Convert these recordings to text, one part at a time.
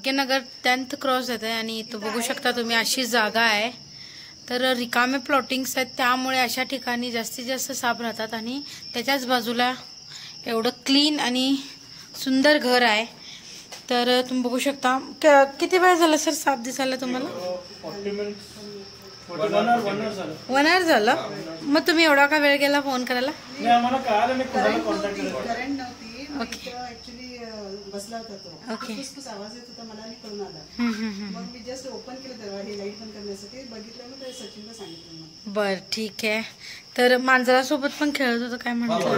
Bhagyanagar 10th cross येते आणि इथं बघू शकता तुम्ही अशी जागा आहे. तर रिकामे प्लॉटिंग्स आहेत, त्यामुळे अशा ठिकाणी जास्तीत जास्त साप राहतात. आणि त्याच्याच बाजूला एवढं क्लीन आणि सुंदर घर आहे. तर तुम्ही बघू शकता. किती वेळ झाला सर साप दिसायला तुम्हाला? 1 hour झालं. मग तुम्ही एवढा का वेळ गेला फोन करायला? बसला होता तो. ओके. आवाज येत होता मला आणि कळून आला. मग मी जस्ट ओपन केलं तेव्हा हे लाईट बंद करण्यासाठी बघितलं मग ते सचिनला सांगितलं मग. बर ठीक आहे. तर मांजरासोबत पण खेळत होतं काय म्हणतो?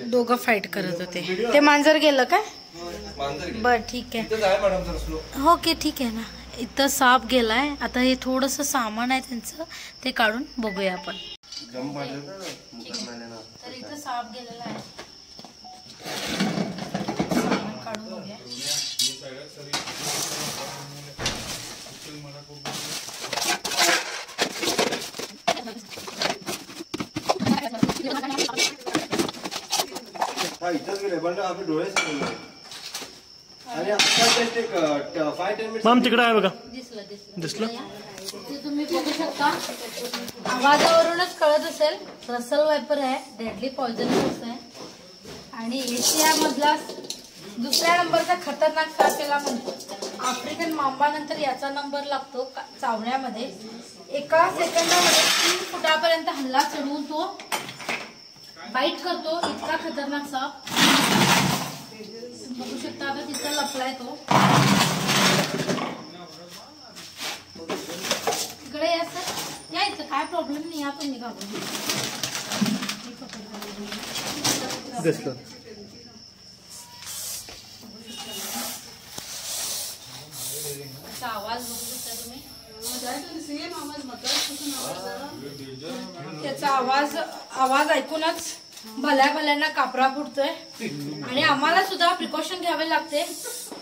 दोघं फाईट करत होते. ते मांजर गेलं काय? बर ठीक आहे. ओके ठीक आहे ना. इथं साप गेलाय. आता हे थोडस सामान आहे त्यांचं, ते काढून बघूया आपण. तर इथं साप गेलेला आहे, सामान काढून बघूया. मॅम तिकडे आहे बघा. दिसलं. तुम्ही बघू शकता, आवाजावरूनच कळत असेल रसल वायपर आहे, डेडली पॉइझनस आहे. आणि एशिया मधला दुसऱ्या नंबरचा खतरनाक साप याला म्हणतो. आफ्रिकन मांबानंतर याचा नंबर लागतो चावण्यामध्ये. एका सेकंदामध्ये 3 फुटापर्यंत हल्ला चढवून तो बाईट करतो. इतका खतरनाक साप. बघू शकता आता तिथं लपलाय तो. इकडे या सर, या इथं काय प्रॉब्लेम नाही. या तुम्ही घाबरून आवाज बघू शकता तुम्ही. त्याचा आवाज ऐकूनच भल्यांना कापरा फुटतोय. आणि आम्हाला सुद्धा प्रिकॉशन घ्यावे लागते.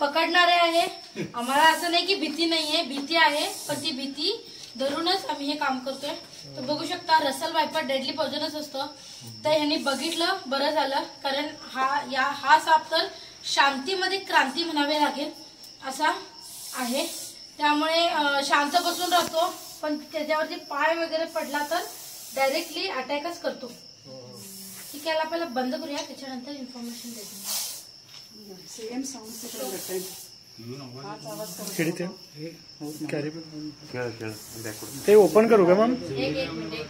पकडणारे आहे, आम्हाला असं नाही की भीती नाहीये, भीती आहे, पण ती भीती धरूनच आम्ही हे काम करतोय. तर बघू शकता रसल वायपर डेडली पॉइझनस असतो. तर ह्यांनी बघितलं बरं झालं, कारण हा साप तर शांतीमध्ये क्रांती म्हणावे लागेल असा आहे. त्यामुळे शांत बसून राहतो, पण त्याच्यावरती पाय वगैरे पडला तर डायरेक्टली अटॅकच करतो. ठीक आहे, याला पहिला बंद करूया, त्याच्यानंतर इन्फॉर्मेशन देतो. सेम साऊंड ते ओपन करू का मॅम? एक मिनिट.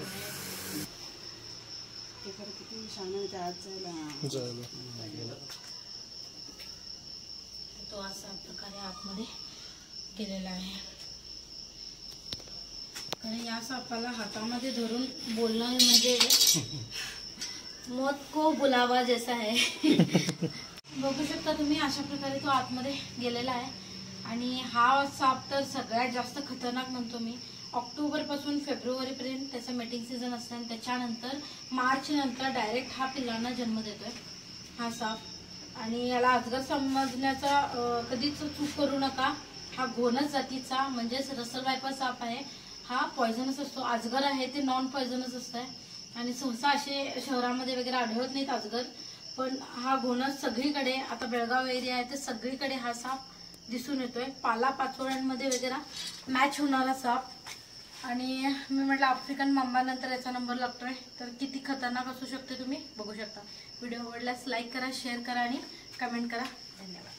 तो असा प्रकारे आतमध्ये केलेला आहे. कारण या सापाला हातामध्ये धरून बोलणं म्हणजे मौत को बुलावा जैसा आहे. बघू शकता तुम्ही अशा प्रकारे तो आतमध्ये गेलेला आहे. आणि हा साप तर सगळ्यात जास्त खतरनाक म्हणतो मी. ऑक्टोबर पासून फेब्रुवारीपर्यंत त्याचा मेटिंग सीझन असतं आणि त्याच्यानंतर मार्च नंतर डायरेक्ट हा पिल्लांना जन्म देतोय हा साप. आणि याला अजगर समजण्याचा कधीच चूक करू नका. हा घोणस जातीचा म्हणजेच रसल वायपर साप आहे. हा पॉइझनस असतो. अजगर आहे ते नॉन पॉइझनस असतंय आणि सहसा असे शहरामध्ये वगैरे आढळत नाहीत अजगर. पण हा घोणस सगळीकडे, आता बेळगाव एरिया आहे तर सगळीकडे हा साप दिसून येतोय. पाला पाचोळ्यांमध्ये वगैरे मॅच होणारा साप. आणि मी म्हटलं आफ्रिकन मांबानंतर याचा नंबर लागतोय. तर किती खतरनाक असू शकते तुम्ही बघू शकता. व्हिडिओ आवडल्यास लाईक करा, शेअर करा आणि कमेंट करा. धन्यवाद.